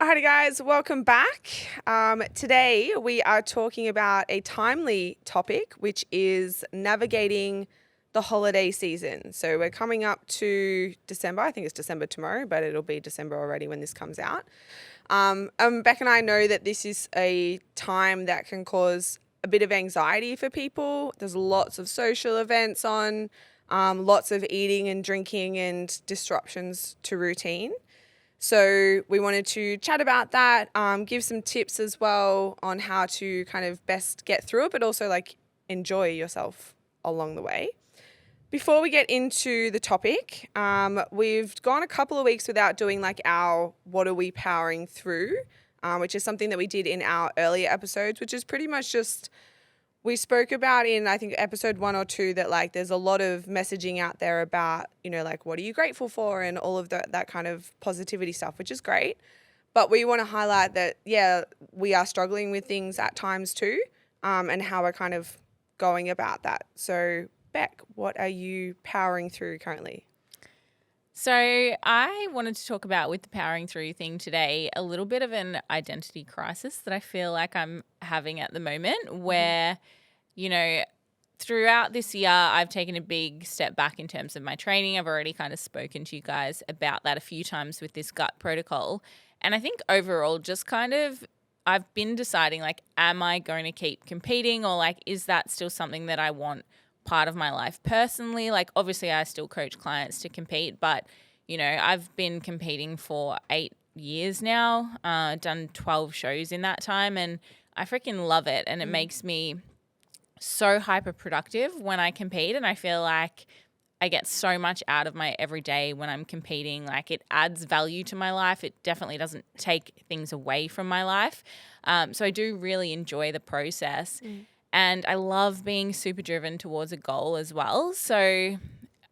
Alrighty guys, welcome back. Today we are talking about a timely topic, which is navigating the holiday season. So we're coming up to December. I think it's December tomorrow, but it'll be December already when this comes out. Beck and I know that this is a time that can cause a bit of anxiety for people. There's lots of social events on, lots of eating and drinking and disruptions to routine. So we wanted to chat about that, give some tips as well on how to kind of best get through it, but also like enjoy yourself along the way. Before we get into the topic, we've gone a couple of weeks without doing like our what are we powering through, which is something that we did in our earlier episodes, which is pretty much just we spoke about in, I think, episode 1 or 2 that, like, there's a lot of messaging out there about, you know, like, what are you grateful for and all of that kind of positivity stuff, which is great. But we want to highlight that, yeah, we are struggling with things at times too, and how we're kind of going about that. So, Beck, what are you powering through currently? So I wanted to talk about, with the powering through thing today, a little bit of an identity crisis that I feel like I'm having at the moment where, you know, throughout this year, I've taken a big step back in terms of my training. I've already kind of spoken to you guys about that a few times with this gut protocol. And I think overall, just kind of, I've been deciding, like, am I going to keep competing, or like, is that still something that I want part of my life personally? Like, obviously I still coach clients to compete, but you know, I've been competing for 8 years now, done 12 shows in that time, and I freaking love it. And it makes me so hyper productive when I compete, and I feel like I get so much out of my everyday when I'm competing. Like, it adds value to my life. It definitely doesn't take things away from my life. So I do really enjoy the process. And I love being super driven towards a goal as well. So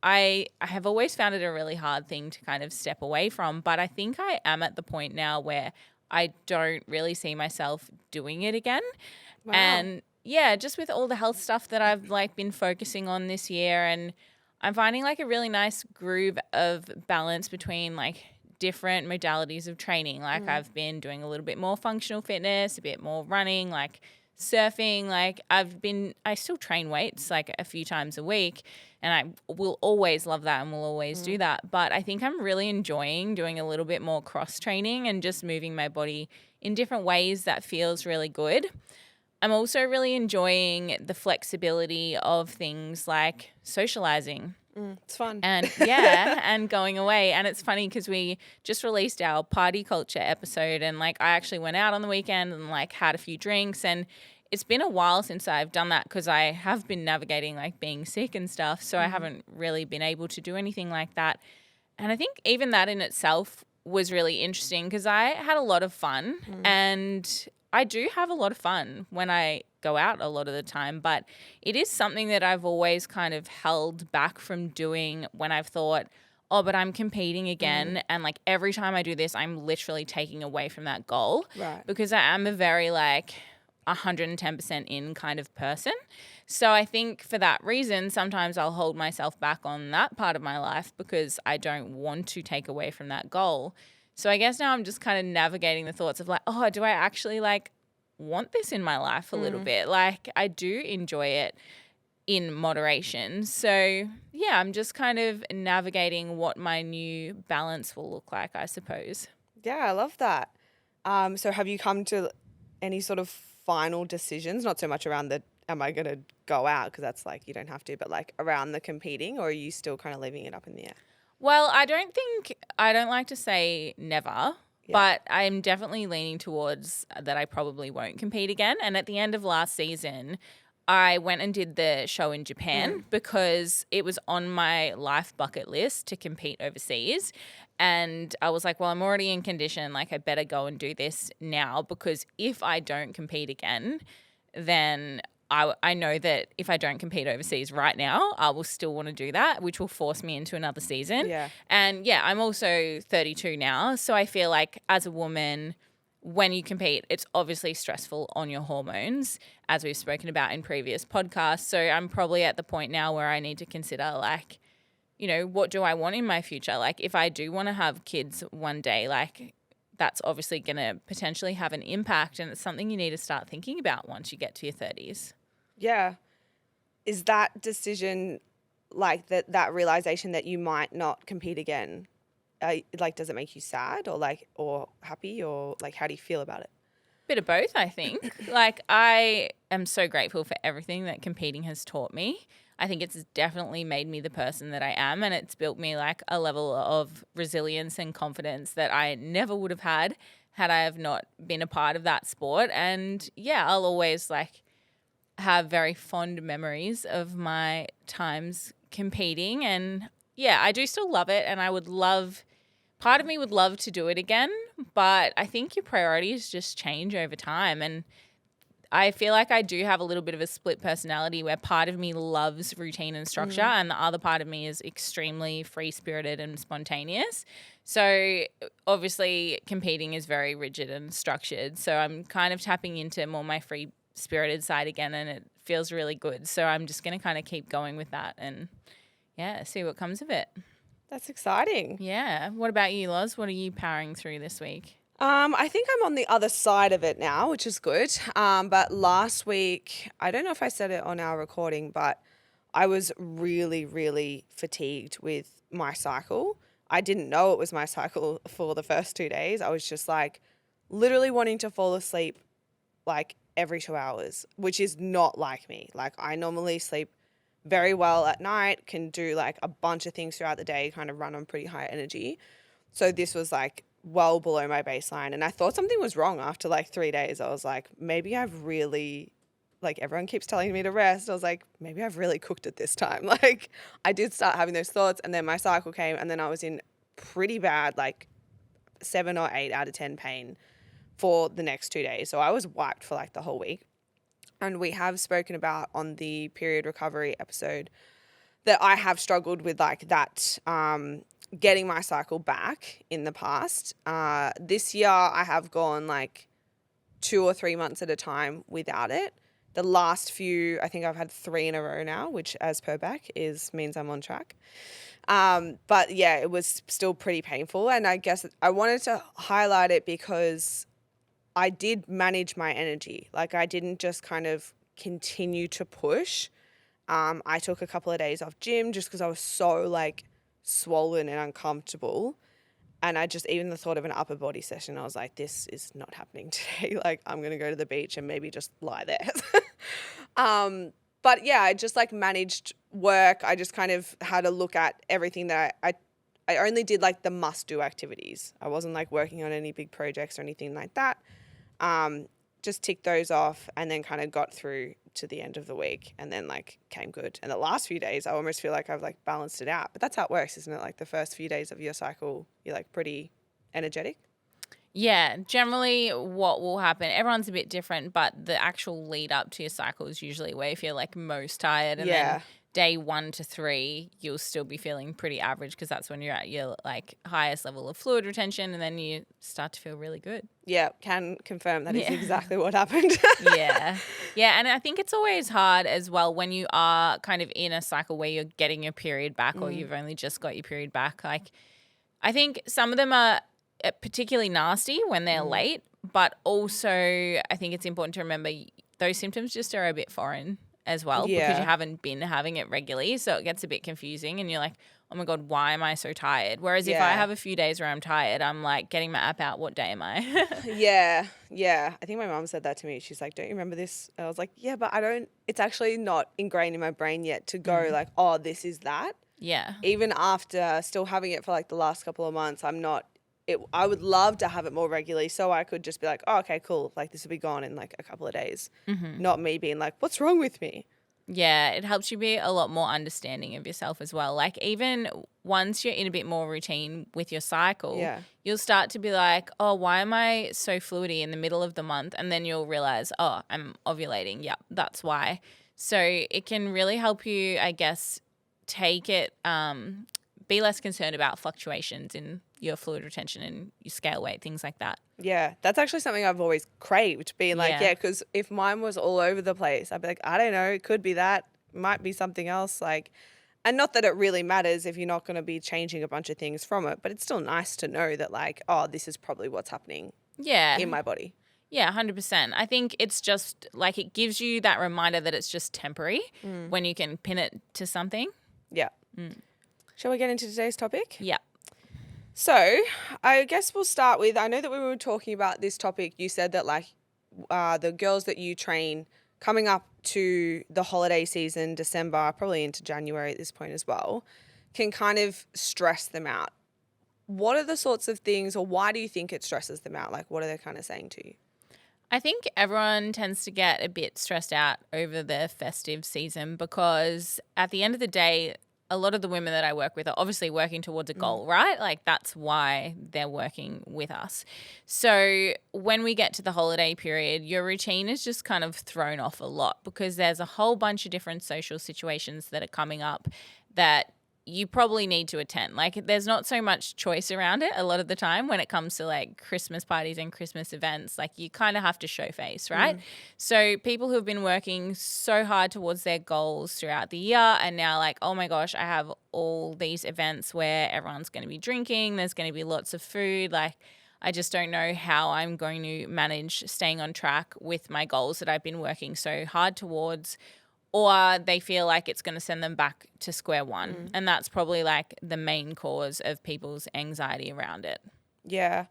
I have always found it a really hard thing to kind of step away from. But I think I am at the point now where I don't really see myself doing it again. Wow. And yeah, just with all the health stuff that I've like been focusing on this year, and I'm finding like a really nice groove of balance between like different modalities of training. Like I've been doing a little bit more functional fitness, a bit more running, like surfing. Like I still train weights like a few times a week, and I will always love that and will always do that. But I think I'm really enjoying doing a little bit more cross training and just moving my body in different ways that feels really good. I'm also really enjoying the flexibility of things like socializing. It's fun. And yeah, and going away. And it's funny because we just released our party culture episode, and like I actually went out on the weekend and like had a few drinks, and it's been a while since I've done that because I have been navigating like being sick and stuff. So I haven't really been able to do anything like that. And I think even that in itself was really interesting because I had a lot of fun, and I do have a lot of fun when I go out a lot of the time, but it is something that I've always kind of held back from doing when I've thought, oh, but I'm competing again. And like every time I do this, I'm literally taking away from that goal. Right. Because I am a very like 110% in kind of person. So I think for that reason, sometimes I'll hold myself back on that part of my life because I don't want to take away from that goal. So I guess now I'm just kind of navigating the thoughts of like, oh, do I actually like want this in my life a little bit? Like I do enjoy it in moderation. So yeah, I'm just kind of navigating what my new balance will look like, I suppose. Yeah, I love that. So have you come to any sort of final decisions, not so much around the am I going to go out, because that's like you don't have to, but like around the competing, or are you still kind of leaving it up in the air? Well, I don't like to say never, but I'm definitely leaning towards that I probably won't compete again. And at the end of last season, I went and did the show in Japan because it was on my life bucket list to compete overseas. And I was like, well, I'm already in condition. Like, I better go and do this now, because if I don't compete again, then I know that if I don't compete overseas right now, I will still want to do that, which will force me into another season. Yeah. And yeah, I'm also 32 now. So I feel like as a woman, when you compete, it's obviously stressful on your hormones, as we've spoken about in previous podcasts. So I'm probably at the point now where I need to consider, like, you know, what do I want in my future? Like, if I do want to have kids one day, like, that's obviously going to potentially have an impact, and it's something you need to start thinking about once you get to your 30s. Yeah. Is that decision like that realization that you might not compete again? Like, does it make you sad or happy, or like, how do you feel about it? Bit of both, I think. Like, I am so grateful for everything that competing has taught me. I think it's definitely made me the person that I am, and it's built me like a level of resilience and confidence that I never would have had I have not been a part of that sport. And yeah, I'll always like have very fond memories of my times competing, and yeah, I do still love it, and part of me would love to do it again, but I think your priorities just change over time. And I feel like I do have a little bit of a split personality where part of me loves routine and structure and the other part of me is extremely free-spirited and spontaneous. So obviously competing is very rigid and structured. So I'm kind of tapping into more my free-spirited side again, and it feels really good. So I'm just going to kind of keep going with that and, yeah, see what comes of it. That's exciting. Yeah. What about you, Loz? What are you powering through this week? I think I'm on the other side of it now, which is good. But last week, I don't know if I said it on our recording, but I was really, really fatigued with my cycle. I didn't know it was my cycle for the first 2 days. I was just like literally wanting to fall asleep like every 2 hours, which is not like me. Like, I normally sleep very well at night, can do like a bunch of things throughout the day, kind of run on pretty high energy. So this was like well below my baseline. And I thought something was wrong after like 3 days. I was like, maybe I've really, like, everyone keeps telling me to rest. I was like, maybe I've really cooked it this time. Like, I did start having those thoughts, and then my cycle came, and then I was in pretty bad, like 7 or 8 out of 10 pain for the next 2 days. So I was wiped for like the whole week. And we have spoken about on the period recovery episode that I have struggled with like that, getting my cycle back in the past. This year I have gone like 2 or 3 months at a time without it. The last few, I think I've had 3 in a row now, which as per back means I'm on track. But yeah, it was still pretty painful. And I guess I wanted to highlight it because I did manage my energy. Like, I didn't just kind of continue to push. I took a couple of days off gym just because I was so like swollen and uncomfortable. And I just, even the thought of an upper body session, I was like, this is not happening today. Like, I'm going to go to the beach and maybe just lie there. But yeah, I just like managed work. I just kind of had a look at everything that I only did like the must do activities. I wasn't like working on any big projects or anything like that. Just ticked those off and then kind of got through to the end of the week and then like came good. And the last few days, I almost feel like I've like balanced it out. But that's how it works, isn't it? Like the first few days of your cycle, you're like pretty energetic. Yeah, generally what will happen, everyone's a bit different, but the actual lead up to your cycle is usually where you feel like most tired. And then day 1 to 3, you'll still be feeling pretty average because that's when you're at your like highest level of fluid retention, and then you start to feel really good. Yeah, can confirm that is exactly what happened. Yeah. Yeah, and I think it's always hard as well when you are kind of in a cycle where you're getting your period back or you've only just got your period back. Like, I think some of them are particularly nasty when they're late, but also I think it's important to remember those symptoms just are a bit foreign as well because you haven't been having it regularly. So it gets a bit confusing and you're like, oh my God, why am I so tired? Whereas if I have a few days where I'm tired, I'm like getting my app out. What day am I? Yeah. I think my mom said that to me. She's like, don't you remember this? And I was like, yeah, but it's actually not ingrained in my brain yet to go like, oh, this is that. Yeah. Even after still having it for like the last couple of months, I would love to have it more regularly so I could just be like, oh, okay, cool. Like, this will be gone in like a couple of days. Not me being like, what's wrong with me? Yeah, it helps you be a lot more understanding of yourself as well. Like, even once you're in a bit more routine with your cycle, you'll start to be like, oh, why am I so fluidy in the middle of the month? And then you'll realize, oh, I'm ovulating. Yep, that's why. So it can really help you, I guess, take it, be less concerned about fluctuations in your fluid retention and your scale weight, things like that. Yeah, that's actually something I've always craved, being like, because if mine was all over the place, I'd be like, I don't know, it could be that, might be something else. Like, And not that it really matters if you're not going to be changing a bunch of things from it, but it's still nice to know that like, oh, this is probably what's happening in my body. Yeah, 100%. I think it's just like it gives you that reminder that it's just temporary when you can pin it to something. Yeah. Shall we get into today's topic? Yeah. So I guess we'll start with, I know that when we were talking about this topic, you said that like the girls that you train coming up to the holiday season, December, probably into January at this point as well, can kind of stress them out. What are the sorts of things, or why do you think it stresses them out? Like, what are they kind of saying to you? I think everyone tends to get a bit stressed out over the festive season because at the end of the day, a lot of the women that I work with are obviously working towards a goal, right? Like that's why they're working with us. So when we get to the holiday period, your routine is just kind of thrown off a lot because there's a whole bunch of different social situations that are coming up that you probably need to attend. Like there's not so much choice around it a lot of the time when it comes to like Christmas parties and Christmas events. Like you kind of have to show face, right? So people who have been working so hard towards their goals throughout the year and now like, oh my gosh, I have all these events where everyone's going to be drinking, there's going to be lots of food. Like I just don't know how I'm going to manage staying on track with my goals that I've been working so hard towards, or they feel like it's going to send them back to square one. And that's probably like the main cause of people's anxiety around it. Yeah.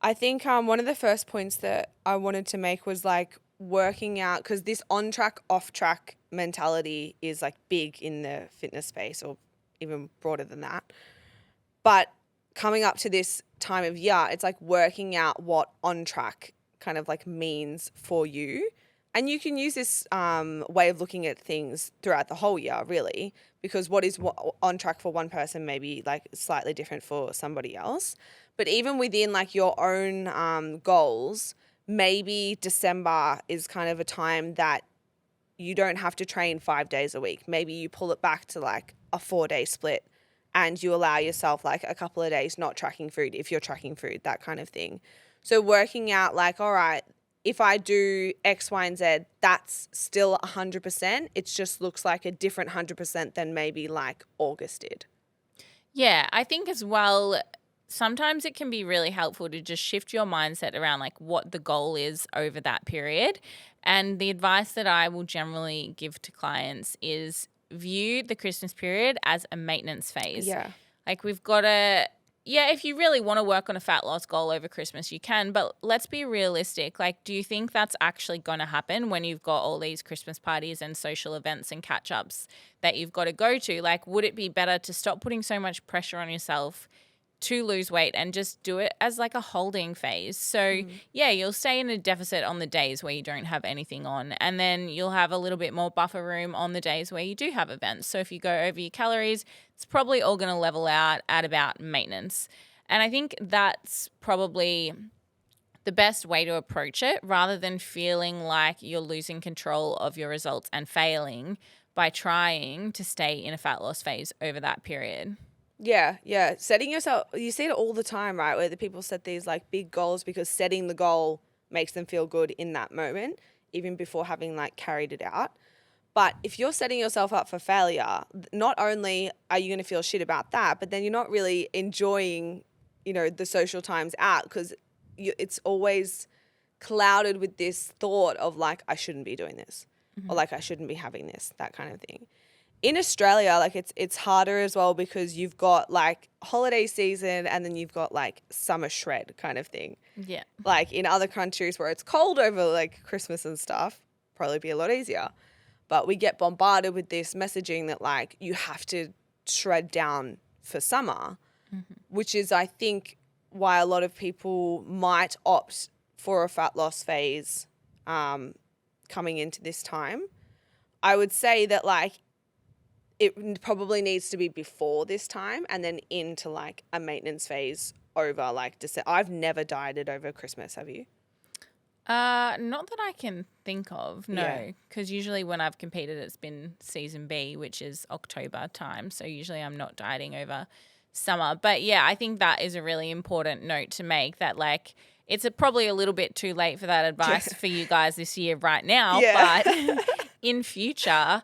I think one of the first points that I wanted to make was like working out, because this on track, off track mentality is like big in the fitness space or even broader than that. But coming up to this time of year, it's like working out what on track kind of like means for you. And you can use this way of looking at things throughout the whole year, really, because what is on track for one person may be like slightly different for somebody else. But even within like your own goals, maybe December is kind of a time that you don't have to train 5 days a week. Maybe you pull it back to like a 4-day split and you allow yourself like a couple of days not tracking food if you're tracking food, that kind of thing. So working out like, all right, if I do X, Y, and Z, that's still 100%. It just looks like a different 100% than maybe like August did. Yeah, I think as well, sometimes it can be really helpful to just shift your mindset around like what the goal is over that period. And the advice that I will generally give to clients is view the Christmas period as a maintenance phase. Yeah. Like we've got to... Yeah, if you really want to work on a fat loss goal over Christmas, you can. But let's be realistic. Like, do you think that's actually going to happen when you've got all these Christmas parties and social events and catch-ups that you've got to go to? Like, would it be better to stop putting so much pressure on yourself to lose weight and just do it as like a holding phase? So, yeah, you'll stay in a deficit on the days where you don't have anything on. And then you'll have a little bit more buffer room on the days where you do have events. So if you go over your calories, it's probably all going to level out at about maintenance. And I think that's probably the best way to approach it rather than feeling like you're losing control of your results and failing by trying to stay in a fat loss phase over that period. Yeah. Setting yourself, you see it all the time, right? Where the people set these like big goals because setting the goal makes them feel good in that moment, even before having like carried it out. But if you're setting yourself up for failure, not only are you going to feel shit about that, but then you're not really enjoying, the social times out because it's always clouded with this thought of like, I shouldn't be doing this or like I shouldn't be having this, that kind of thing. In Australia, like it's harder as well because you've got like holiday season and then you've got like summer shred kind of thing. Yeah. Like in other countries where it's cold over like Christmas and stuff, probably be a lot easier. But we get bombarded with this messaging that like you have to shred down for summer, which is I think why a lot of people might opt for a fat loss phase coming into this time. I would say that like it probably needs to be before this time and then into like a maintenance phase over like December. I've never dieted over Christmas. Have you? Not that I can think of, no. Yeah. Because usually when I've competed, it's been season B, which is October time. So usually I'm not dieting over summer. But yeah, I think that is a really important note to make that like it's probably a little bit too late for that advice for you guys this year right now. Yeah. But in future,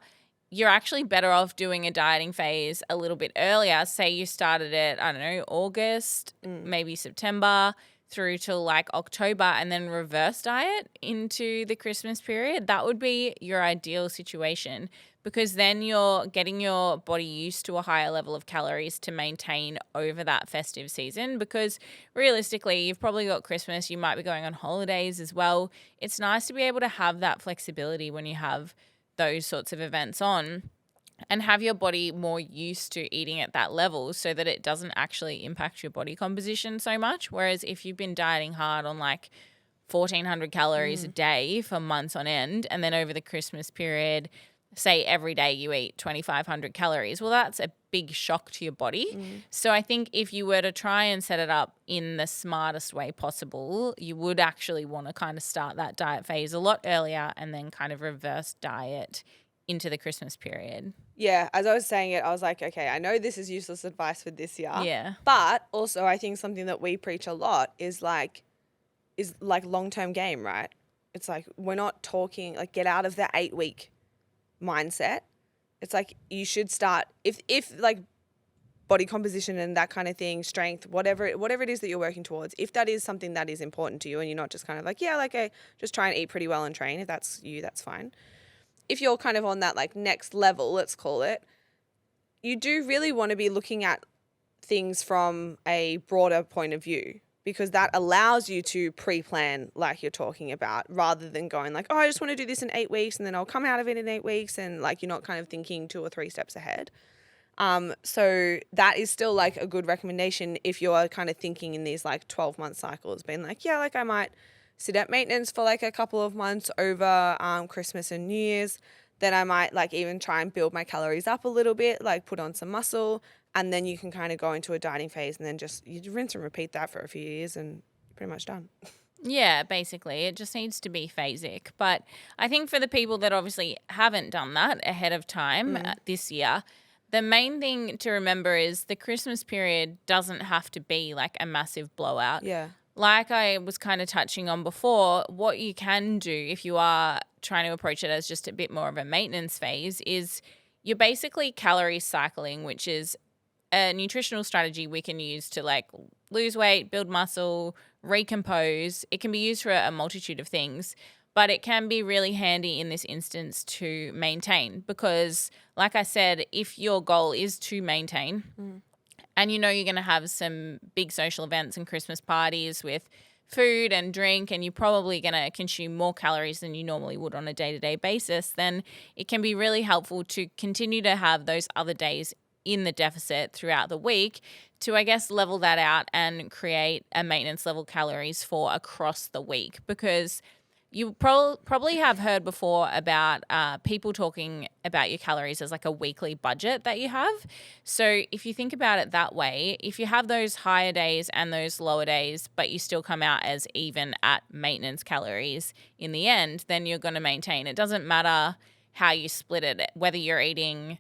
you're actually better off doing a dieting phase a little bit earlier. Say you started it, I don't know, August, maybe September through to like October, and then reverse diet into the Christmas period. That would be your ideal situation, because then you're getting your body used to a higher level of calories to maintain over that festive season. Because realistically, you've probably got Christmas, you might be going on holidays as well. It's nice to be able to have that flexibility when you have those sorts of events on, and have your body more used to eating at that level so that it doesn't actually impact your body composition so much. Whereas if you've been dieting hard on like 1,400 calories a day for months on end, and then over the Christmas period, say every day you eat 2,500 calories, well, that's a big shock to your body. So I think if you were to try and set it up in the smartest way possible, you would actually want to kind of start that diet phase a lot earlier and then kind of reverse diet into the Christmas period. Yeah, as I was saying it, I was like, okay, I know this is useless advice for this year. Yeah. But also I think something that we preach a lot is like long-term game, right? It's like, we're not talking like get out of the 8-week mindset. It's like you should start if like body composition and that kind of thing, strength, whatever it is that you're working towards, if that is something that is important to you and you're not just kind of like, yeah, like I just try and eat pretty well and train, if that's you, that's fine. If you're kind of on that like next level, let's call it, you do really want to be looking at things from a broader point of view, because that allows you to pre-plan like you're talking about, rather than going like, oh, I just want to do this in 8 weeks and then I'll come out of it in 8 weeks, and like you're not kind of thinking 2 or 3 steps ahead. So that is still like a good recommendation if you're kind of thinking in these like 12-month cycles, being like, yeah, like I might sit at maintenance for like a couple of months over Christmas and New Year's. Then I might like even try and build my calories up a little bit, like put on some muscle, and then you can kind of go into a dieting phase and then just you rinse and repeat that for a few years and you're pretty much done. Yeah, basically. It just needs to be phasic. But I think for the people that obviously haven't done that ahead of time this year, the main thing to remember is the Christmas period doesn't have to be like a massive blowout. Yeah. Like I was kind of touching on before, what you can do if you are trying to approach it as just a bit more of a maintenance phase is you're basically calorie cycling, which is a nutritional strategy we can use to like lose weight, build muscle, recompose. It can be used for a multitude of things, but it can be really handy in this instance to maintain, because like I said, if your goal is to maintain and you know you're going to have some big social events and Christmas parties with food and drink, and you're probably going to consume more calories than you normally would on a day-to-day basis, then it can be really helpful to continue to have those other days in the deficit throughout the week to, I guess, level that out and create a maintenance level calories for across the week. Because you probably have heard before about people talking about your calories as like a weekly budget that you have. So if you think about it that way, if you have those higher days and those lower days, but you still come out as even at maintenance calories in the end, then you're going to maintain. It doesn't matter how you split it, whether you're eating,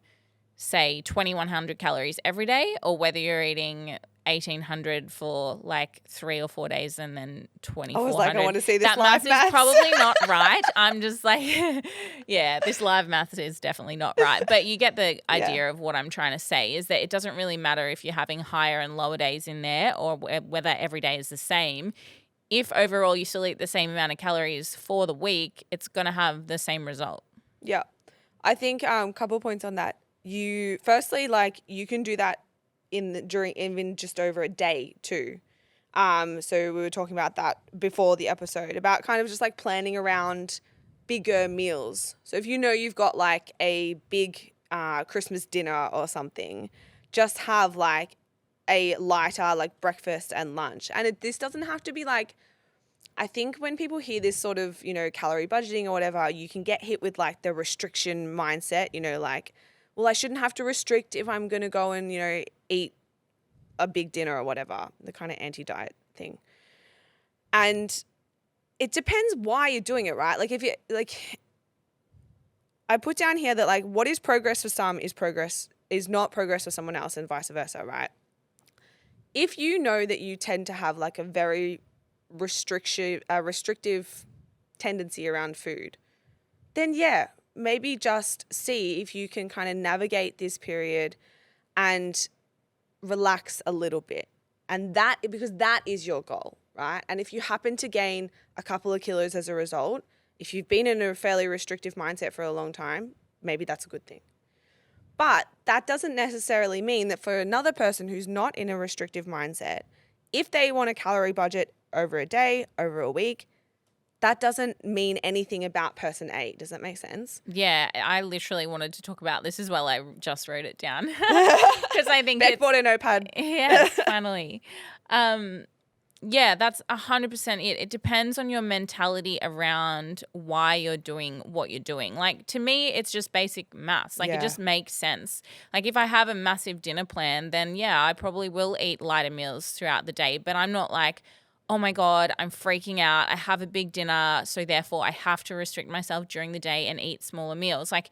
say, 2,100 calories every day, or whether you're eating 1,800 for like 3 or 4 days and then 2,400. I was like, I want to see this that live math is probably not right. I'm just like, yeah, this live math is definitely not right. But you get the idea of what I'm trying to say, is that it doesn't really matter if you're having higher and lower days in there, or whether every day is the same. If overall you still eat the same amount of calories for the week, it's going to have the same result. Yeah. I think couple of points on that. You firstly, like, you can do that during even just over a day too. So we were talking about that before the episode, about kind of just like planning around bigger meals. So if you know you've got like a big Christmas dinner or something, just have like a lighter like breakfast and lunch. And this doesn't have to be like, I think when people hear this sort of, calorie budgeting or whatever, you can get hit with like the restriction mindset, like, well, I shouldn't have to restrict if I'm going to go and, eat a big dinner or whatever, the kind of anti-diet thing. And it depends why you're doing it, right? Like if you I put down here that like what is progress for some is not progress for someone else, and vice versa, right? If you know that you tend to have like a very restrictive tendency around food, then yeah, maybe just see if you can kind of navigate this period and relax a little bit. And because that is your goal, right? And if you happen to gain a couple of kilos as a result, if you've been in a fairly restrictive mindset for a long time, maybe that's a good thing. But that doesn't necessarily mean that for another person who's not in a restrictive mindset, if they want a calorie budget over a day, over a week, that doesn't mean anything about person A. Does that make sense? Yeah, I literally wanted to talk about this as well. I just wrote it down because I think Beck bought a notepad. Yes, finally. Yeah, that's 100% it. It depends on your mentality around why you're doing what you're doing. Like, to me, it's just basic maths. Like, it just makes sense. Like, if I have a massive dinner plan, then yeah, I probably will eat lighter meals throughout the day. But I'm not like, oh my God, I'm freaking out. I have a big dinner, so therefore I have to restrict myself during the day and eat smaller meals. Like,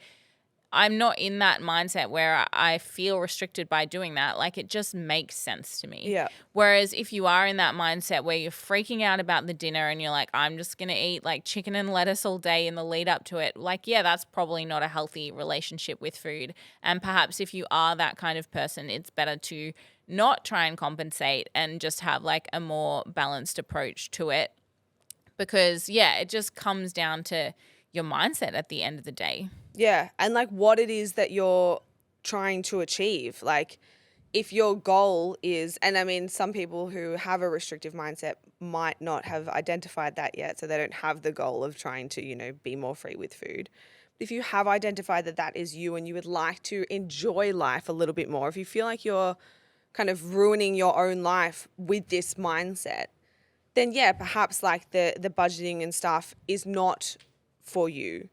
I'm not in that mindset where I feel restricted by doing that. Like, it just makes sense to me. Yeah. Whereas if you are in that mindset where you're freaking out about the dinner and you're like, I'm just going to eat like chicken and lettuce all day in the lead up to it, like, yeah, that's probably not a healthy relationship with food. And perhaps if you are that kind of person, it's better to not try and compensate and just have like a more balanced approach to it. Because, yeah, it just comes down to your mindset at the end of the day. Yeah. And like what it is that you're trying to achieve. Like if your goal is, and I mean, some people who have a restrictive mindset might not have identified that yet. So they don't have the goal of trying to, be more free with food. If you have identified that that is you and you would like to enjoy life a little bit more, if you feel like you're kind of ruining your own life with this mindset, then yeah, perhaps like the budgeting and stuff is not for you.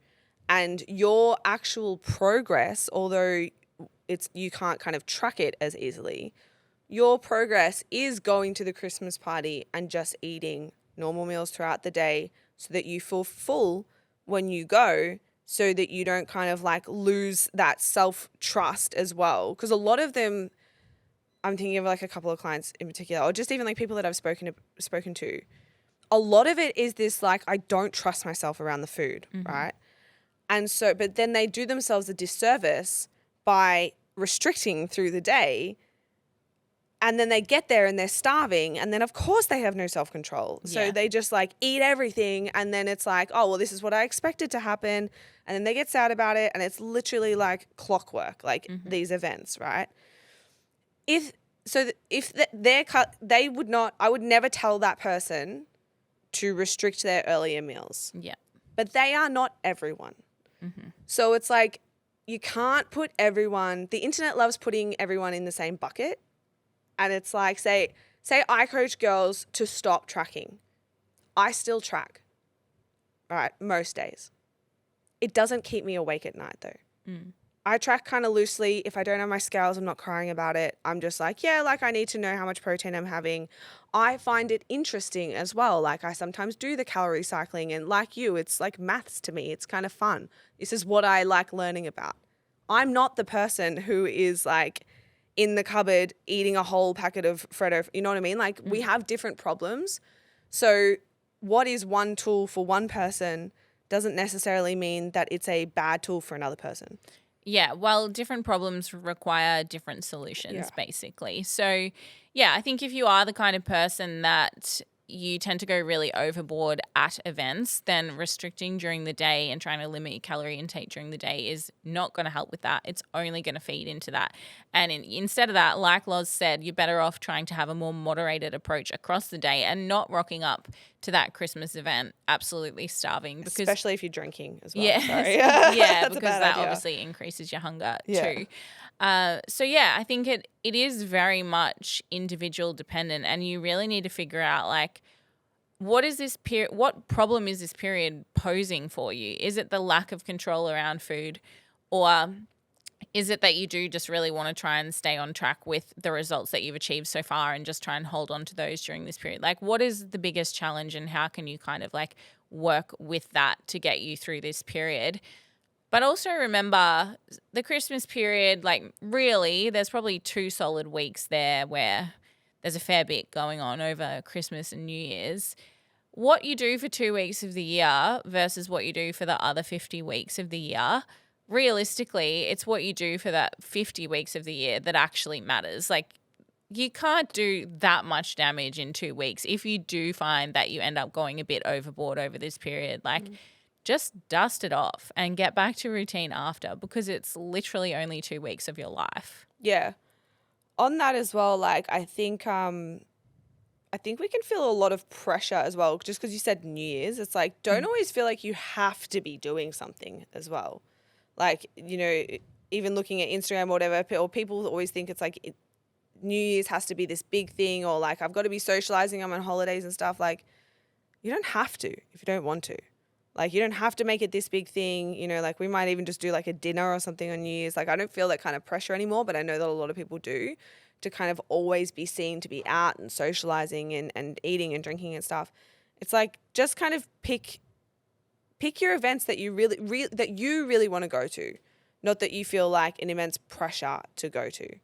And your actual progress, although you can't kind of track it as easily, your progress is going to the Christmas party and just eating normal meals throughout the day so that you feel full when you go, so that you don't kind of like lose that self-trust as well. Because a lot of them, I'm thinking of like a couple of clients in particular, or just even like people that I've spoken to, a lot of it is this like, I don't trust myself around the food, right? And so, but then they do themselves a disservice by restricting through the day, and then they get there and they're starving, and then of course they have no self-control. So they just like eat everything, and then it's like, oh, well, this is what I expected to happen. And then they get sad about it, and it's literally like clockwork, like these events, right? They would not, I would never tell that person to restrict their earlier meals. Yeah. But they are not everyone. So it's like, you can't put everyone, the internet loves putting everyone in the same bucket. And it's like, say I coach girls to stop tracking. I still track, right, most days. It doesn't keep me awake at night though. I track kind of loosely. If I don't have my scales, I'm not crying about it. I'm just like, yeah, like I need to know how much protein I'm having. I find it interesting as well. Like I sometimes do the calorie cycling, and like you, it's like maths to me. It's kind of fun. This is what I like learning about. I'm not the person who is like in the cupboard eating a whole packet of Freddo. You know what I mean? Like we have different problems. So what is one tool for one person doesn't necessarily mean that it's a bad tool for another person. Yeah, well, different problems require different solutions, basically. So, yeah, I think if you are the kind of person that you tend to go really overboard at events, then restricting during the day and trying to limit your calorie intake during the day is not going to help with that. It's only going to feed into that. And instead of that, like Loz said, you're better off trying to have a more moderated approach across the day and not rocking up to that Christmas event absolutely starving. Because, especially if you're drinking as well. Yeah, Sorry. yeah, because that obviously increases your hunger too. So yeah, I think it is very much individual dependent, and you really need to figure out like, what problem is this period posing for you? Is it the lack of control around food, or is it that you do just really want to try and stay on track with the results that you've achieved so far and just try and hold on to those during this period? Like, what is the biggest challenge, and how can you kind of like work with that to get you through this period? But also remember the Christmas period, like really there's probably 2 solid weeks there where there's a fair bit going on over Christmas and New Year's. what you do for 2 weeks of the year versus what you do for the other 50 weeks of the year, realistically, it's what you do for that 50 weeks of the year that actually matters. Like, you can't do that much damage in 2 weeks if you do find that you end up going a bit overboard over this period. Like, just dust it off and get back to routine after, because it's literally only 2 weeks of your life. Yeah. On that as well, like I think we can feel a lot of pressure as well, just because you said New Year's. It's like, don't always feel like you have to be doing something as well. Like, you know, even looking at Instagram or whatever, or people always think it's like New Year's has to be this big thing, or like I've got to be socializing, I'm on holidays and stuff. Like, you don't have to if you don't want to. Like, you don't have to make it this big thing. You know, like we might even just do like a dinner or something on New Year's. Like, I don't feel that kind of pressure anymore, but I know that a lot of people do, to kind of always be seen to be out and socializing and eating and drinking and stuff. It's like, just kind of pick your events that you really want to go to, not that you feel like an immense pressure to go to.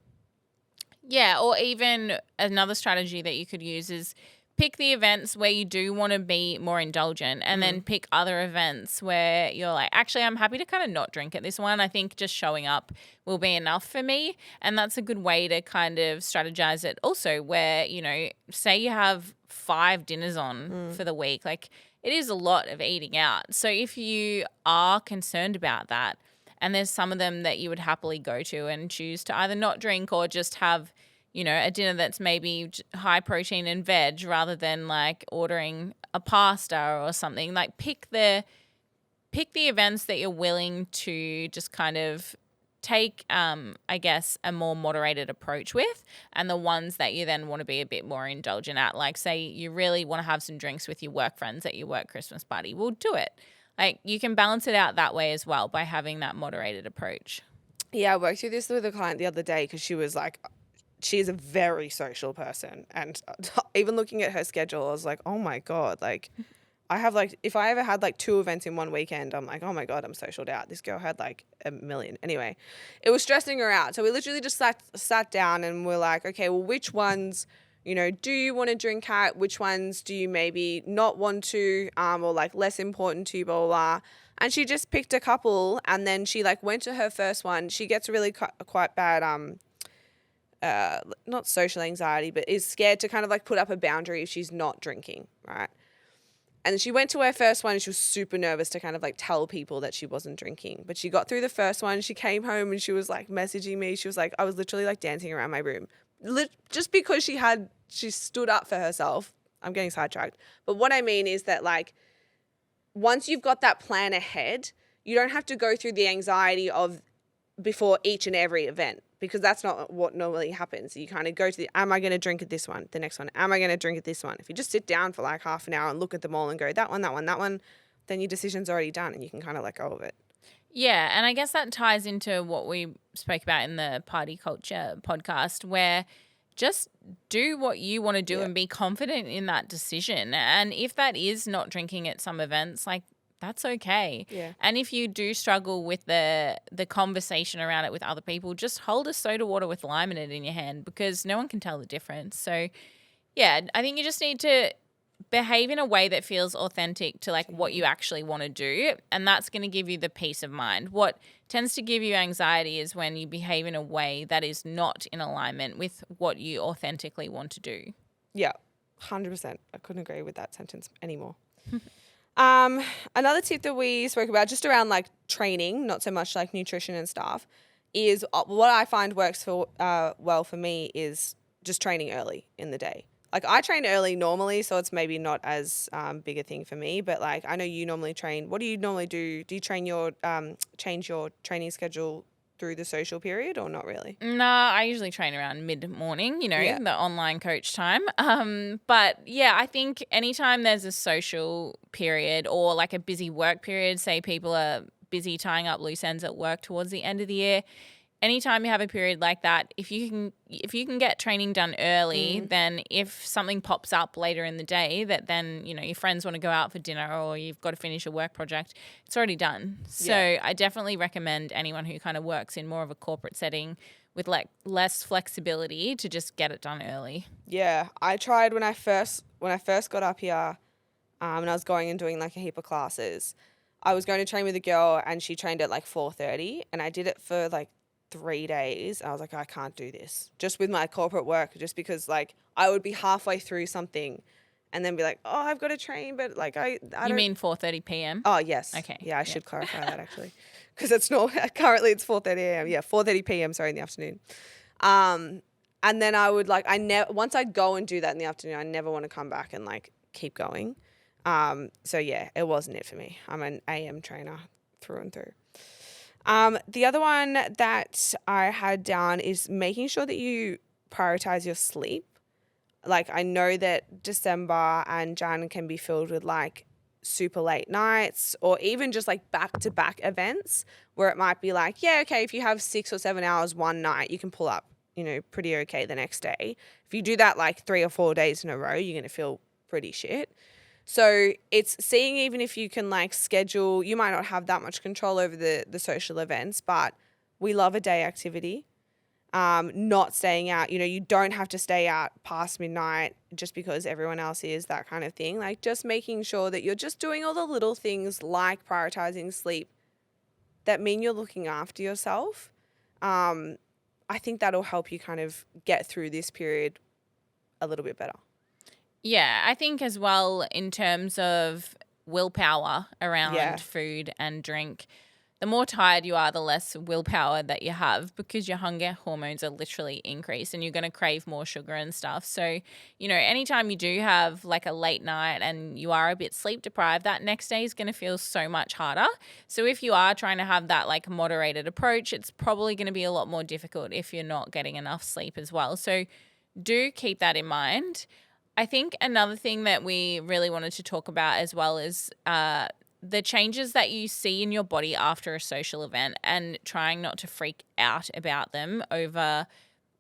Yeah, or even another strategy that you could use is pick the events where you do want to be more indulgent, and then pick other events where you're like, actually, I'm happy to kind of not drink at this one. I think just showing up will be enough for me. And that's a good way to kind of strategize it also, where, you know, say you have 5 dinners on for the week, like it is a lot of eating out. So if you are concerned about that, and there's some of them that you would happily go to and choose to either not drink or just have, you know, a dinner that's maybe high protein and veg rather than like ordering a pasta or something. Like, pick the events that you're willing to just kind of take, I guess, a more moderated approach with, and the ones that you then want to be a bit more indulgent at. Like, say you really want to have some drinks with your work friends at your work Christmas party, well, do it. Like, you can balance it out that way as well by having that moderated approach. Yeah, I worked through this with a client the other day, because she was like, she's a very social person. And even looking at her schedule, I was like, oh my God, like I have like, if I ever had like 2 events in one weekend, I'm like, oh my God, I'm socialed out. This girl had like a million. Anyway, it was stressing her out. So we literally just sat down and we're like, okay, well, which ones, you know, do you want to drink at? Which ones do you maybe not want to, or like less important to you, blah, blah, blah. And she just picked a couple, and then she like went to her first one. She gets really quite bad, not social anxiety, but is scared to kind of like put up a boundary if she's not drinking, right? And she went to her first one and she was super nervous to kind of like tell people that she wasn't drinking. But she got through the first one. She came home and she was like messaging me. She was like, I was literally like dancing around my room. Just because she stood up for herself. I'm getting sidetracked. But what I mean is that like, once you've got that plan ahead, you don't have to go through the anxiety of before each and every event, because that's not what normally happens. You kind of go to am I going to drink at this one, the next one? Am I going to drink at this one? If you just sit down for like half an hour and look at them all and go, that one, that one, that one, then your decision's already done and you can kind of let go of it. Yeah, and I guess that ties into what we spoke about in the Party Culture podcast, where just do what you want to do and be confident in that decision. And if that is not drinking at some events, like, that's okay. Yeah. And if you do struggle with the conversation around it with other people, just hold a soda water with lime in it in your hand, because no one can tell the difference. So, yeah, I think you just need to behave in a way that feels authentic to like what you actually want to do, and that's going to give you the peace of mind. What tends to give you anxiety is when you behave in a way that is not in alignment with what you authentically want to do. Yeah, 100%. I couldn't agree with that sentence anymore. Another tip that we spoke about just around like training, not so much like nutrition and stuff, is what I find works for well for me is just training early in the day. Like, I train early normally, so it's maybe not as big a thing for me. But like, I know you normally train. What do you normally do? Do you train your change your training schedule through the social period, or not really? No, I usually train around mid-morning, the online coach time. But yeah, I think anytime there's a social period or like a busy work period, say people are busy tying up loose ends at work towards the end of the year, anytime you have a period like that, if you can get training done early, then if something pops up later in the day that then, your friends want to go out for dinner or you've got to finish a work project, it's already done. So I definitely recommend anyone who kind of works in more of a corporate setting with like less flexibility to just get it done early. Yeah, I tried when I first got up here. and I was going and doing like a heap of classes. I was going to train with a girl and she trained at like 4:30 and I did it for like 3 days. I was like, I can't do this just with my corporate work, just because like I would be halfway through something and then be like, oh, I've got to train, but like I You don't. mean 4:30 p.m.? Oh yes. Okay. Yeah, I Yeah. should clarify that actually, because it's not currently it's 4:30 a.m. Yeah, 4:30 p.m. Sorry, in the afternoon. And then I would like once I'd go and do that in the afternoon, I never want to come back and like keep going. So yeah, it wasn't it for me. I'm an AM trainer through and through. The other one that I had down is making sure that you prioritize your sleep. Like I know that December and Jan can be filled with like super late nights or even just like back-to-back events where it might be like, yeah, okay, if you have 6 or 7 hours one night, you can pull up, pretty okay the next day. If you do that like 3 or 4 days in a row, you're going to feel pretty shit. So it's seeing even if you can like schedule, you might not have that much control over the social events, but we love a day activity. Not staying out, you don't have to stay out past midnight just because everyone else is, that kind of thing. Like just making sure that you're just doing all the little things like prioritizing sleep that mean you're looking after yourself. I think that'll help you kind of get through this period a little bit better. Yeah, I think as well in terms of willpower around Yeah. food and drink, the more tired you are, the less willpower that you have because your hunger hormones are literally increased and you're going to crave more sugar and stuff. So, anytime you do have like a late night and you are a bit sleep deprived, that next day is going to feel so much harder. So if you are trying to have that like moderated approach, it's probably going to be a lot more difficult if you're not getting enough sleep as well. So do keep that in mind. I think another thing that we really wanted to talk about as well is the changes that you see in your body after a social event and trying not to freak out about them over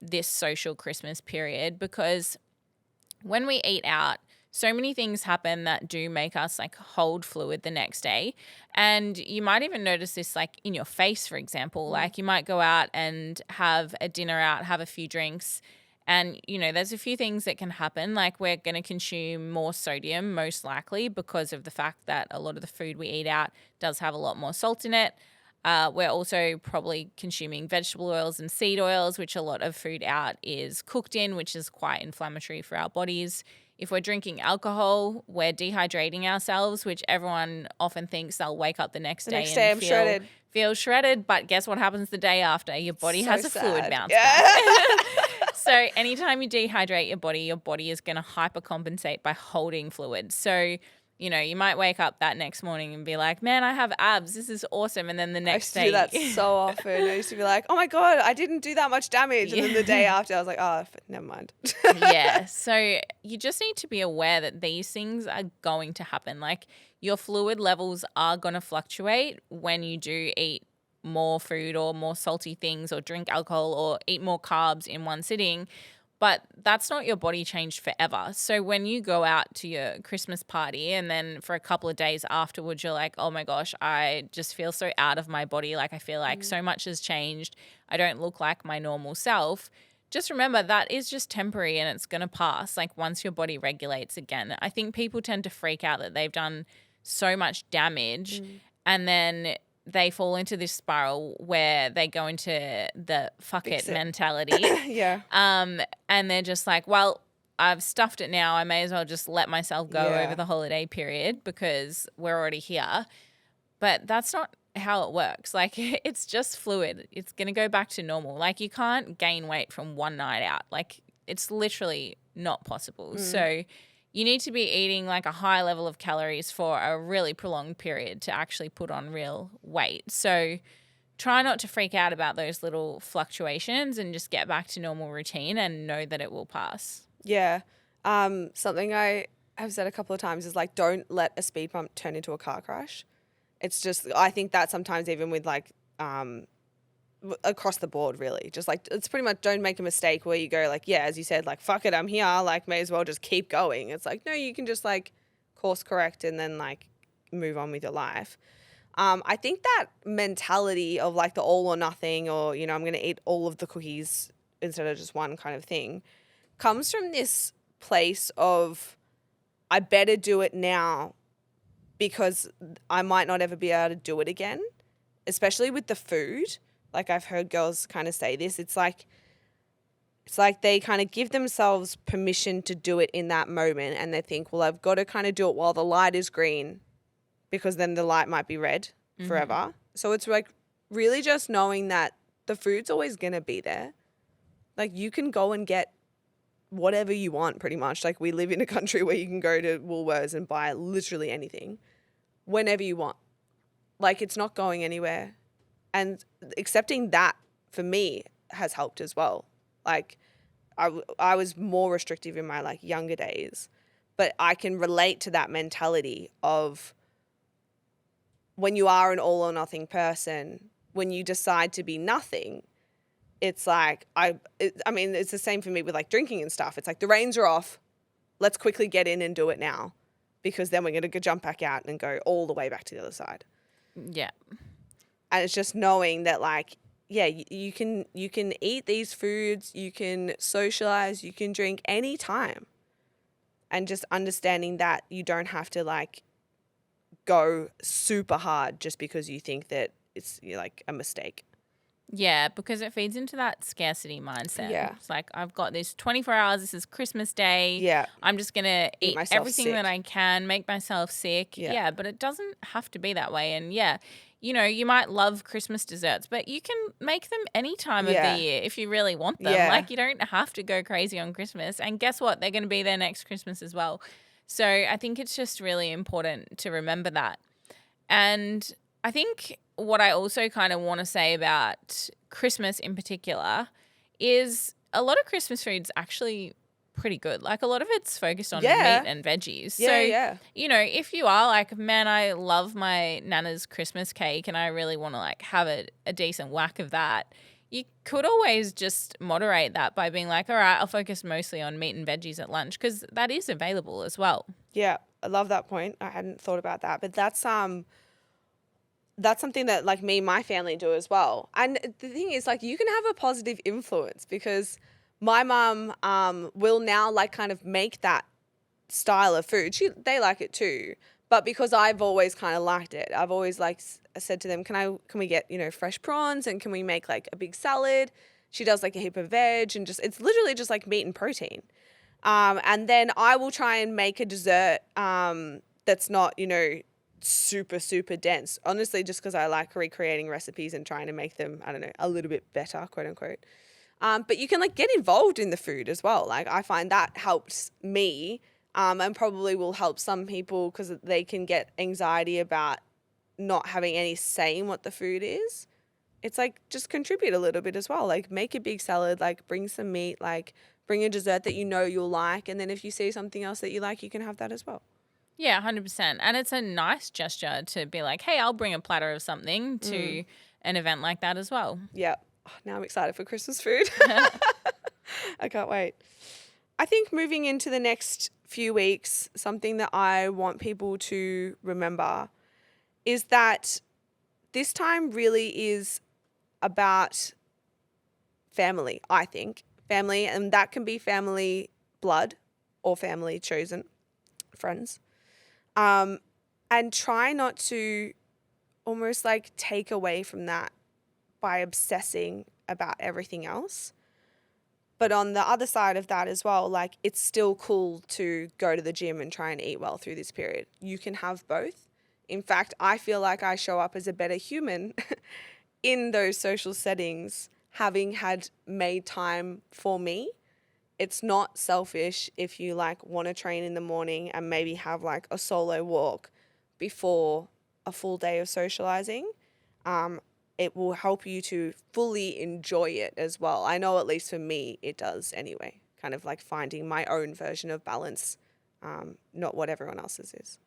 this social Christmas period, because when we eat out, so many things happen that do make us like hold fluid the next day. And you might even notice this like in your face, for example. Like you might go out and have a dinner out, have a few drinks, and, there's a few things that can happen. Like we're going to consume more sodium, most likely, because of the fact that a lot of the food we eat out does have a lot more salt in it. We're also probably consuming vegetable oils and seed oils, which a lot of food out is cooked in, which is quite inflammatory for our bodies. If we're drinking alcohol, we're dehydrating ourselves, which everyone often thinks they'll wake up the next day and I'm shredded. feel shredded. But guess what happens the day after? Your body has a fluid bounce Yeah. back. So anytime you dehydrate your body is going to hypercompensate by holding fluid. So, you might wake up that next morning and be like, man, I have abs. This is awesome. And then the next day. I used to do that so often. I used to be like, oh my God, I didn't do that much damage. And then the day after I was like, oh, never mind. Yeah. So you just need to be aware that these things are going to happen. Like your fluid levels are going to fluctuate when you do eat more food or more salty things or drink alcohol or eat more carbs in one sitting. But that's not your body changed forever. So when you go out to your Christmas party and then for a couple of days afterwards, you're like, oh my gosh, I just feel so out of my body. Like I feel like so much has changed. I don't look like my normal self. Just remember that is just temporary and it's going to pass. Like once your body regulates again. I think people tend to freak out that they've done so much damage and then they fall into this spiral where they go into the fuck it mentality. Yeah. And they're just like, well, I've stuffed it now. I may as well just let myself go over the holiday period because we're already here. But that's not how it works. Like it's just fluid. It's going to go back to normal. Like you can't gain weight from one night out. Like it's literally not possible. So you need to be eating like a high level of calories for a really prolonged period to actually put on real weight. So try not to freak out about those little fluctuations and just get back to normal routine and know that it will pass. Yeah. Something I have said a couple of times is like, don't let a speed bump turn into a car crash. It's just, I think that sometimes even with like, across the board really, just like it's pretty much don't make a mistake where you go like, yeah, as you said, like fuck it, I'm here, like may as well just keep going. It's like, no, you can just like course correct and then like move on with your life. I think that mentality of like the all or nothing or, I'm going to eat all of the cookies instead of just one kind of thing comes from this place of I better do it now because I might not ever be able to do it again, especially with the food. Like I've heard girls kind of say this. It's like they kind of give themselves permission to do it in that moment, and they think, well, I've got to kind of do it while the light is green because then the light might be red forever. So it's like really just knowing that the food's always going to be there. Like you can go and get whatever you want pretty much. Like we live in a country where you can go to Woolworths and buy literally anything whenever you want. Like it's not going anywhere. And accepting that for me has helped as well. Like I was more restrictive in my like younger days, but I can relate to that mentality of when you are an all or nothing person, when you decide to be nothing, it's like, I mean, it's the same for me with like drinking and stuff. It's like the reins are off. Let's quickly get in and do it now because then we're going to jump back out and go all the way back to the other side. Yeah. And it's just knowing that like, yeah, you can eat these foods, you can socialize, you can drink anytime. And just understanding that you don't have to like go super hard just because you think that it's like a mistake. Yeah, because it feeds into that scarcity mindset. Yeah. It's like, I've got this 24 hours. This is Christmas Day. Yeah. I'm just going to eat myself everything sick. that I can, make myself sick. Yeah. But it doesn't have to be that way. And yeah, you know, you might love Christmas desserts, but you can make them any time of Yeah. the year if you really want them. Yeah. Like, you don't have to go crazy on Christmas. And guess what? They're going to be there next Christmas as well. So I think it's just really important to remember that. And I think what I also kind of want to say about Christmas in particular is a lot of Christmas food's actually pretty good. Like a lot of it's focused on meat and veggies. Yeah, so, you know, if you are like, man, I love my Nana's Christmas cake and I really want to like have a decent whack of that, you could always just moderate that by being like, all right, I'll focus mostly on meat and veggies at lunch because that is available as well. Yeah, I love that point. I hadn't thought about that, but that's something that like me and my family do as well. And the thing is like you can have a positive influence because my mum will now like kind of make that style of food. They like it too. But because I've always kind of liked it, I've always like said to them, can we get, you know, fresh prawns and can we make like a big salad? She does like a heap of veg and it's literally just like meat and protein. And then I will try and make a dessert that's not, you know, super, super dense. Honestly, just because I like recreating recipes and trying to make them, I don't know, a little bit better, quote unquote. But you can like get involved in the food as well. Like I find that helps me and probably will help some people because they can get anxiety about not having any say in what the food is. It's like just contribute a little bit as well. Like make a big salad, like bring some meat, like bring a dessert that you know you'll like. And then if you see something else that you like, you can have that as well. Yeah, 100%. And it's a nice gesture to be like, hey, I'll bring a platter of something to an event like that as well. Yeah. Oh, now I'm excited for Christmas food. I can't wait. I think moving into the next few weeks, something that I want people to remember is that this time really is about family, I think. Family, and that can be family blood or family chosen friends. And try not to almost like take away from that by obsessing about everything else. But on the other side of that as well, like it's still cool to go to the gym and try and eat well through this period. You can have both. In fact, I feel like I show up as a better human in those social settings, having had made time for me. It's not selfish if you like want to train in the morning and maybe have like a solo walk before a full day of socializing. It will help you to fully enjoy it as well. I know at least for me it does anyway, kind of like finding my own version of balance, not what everyone else's is.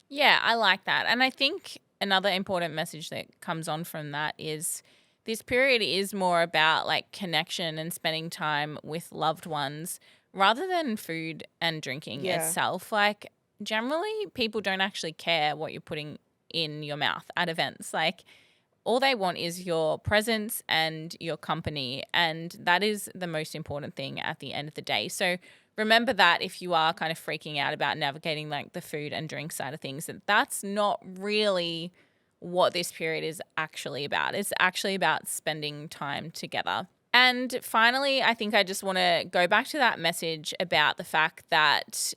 Yeah, I like that. And I think another important message that comes on from that is this period is more about like connection and spending time with loved ones rather than food and drinking itself. Like generally people don't actually care what you're putting in your mouth at events. Like all they want is your presence and your company. And that is the most important thing at the end of the day. So remember that if you are kind of freaking out about navigating like the food and drink side of things, that's not really what this period is actually about. It's actually about spending time together. And finally, I think I just want to go back to that message about the fact that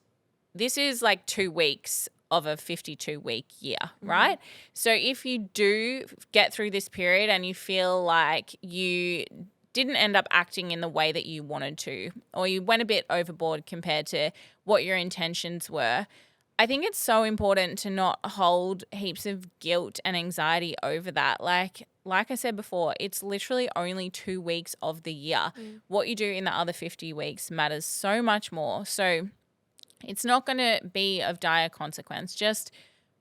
this is like 2 weeks of a 52-week year, right? So if you do get through this period and you feel like you didn't end up acting in the way that you wanted to, or you went a bit overboard compared to what your intentions were, I think it's so important to not hold heaps of guilt and anxiety over that. Like I said before, it's literally only 2 weeks of the year. What you do in the other 50 weeks matters so much more. So it's not going to be of dire consequence. Just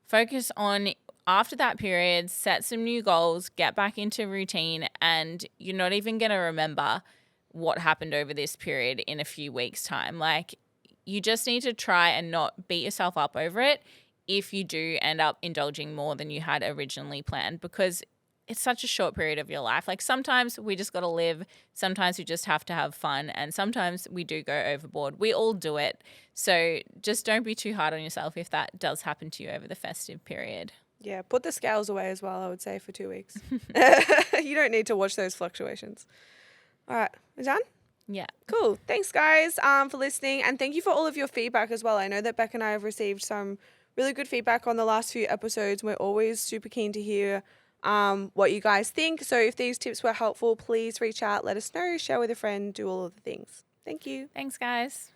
focus on, after that period, set some new goals, get back into routine, and you're not even going to remember what happened over this period in a few weeks' time. Like, you just need to try and not beat yourself up over it if you do end up indulging more than you had originally planned, because it's such a short period of your life. Like, sometimes we just got to live. Sometimes we just have to have fun. And sometimes we do go overboard. We all do it. So just don't be too hard on yourself if that does happen to you over the festive period. Yeah, put the scales away as well, I would say, for 2 weeks. You don't need to watch those fluctuations. All right, we're done? Yeah. Cool. Thanks, guys, for listening. And thank you for all of your feedback as well. I know that Beck and I have received some really good feedback on the last few episodes. We're always super keen to hear what you guys think. So if these tips were helpful, please reach out, let us know, share with a friend, do all of the things. Thank you. Thanks, guys.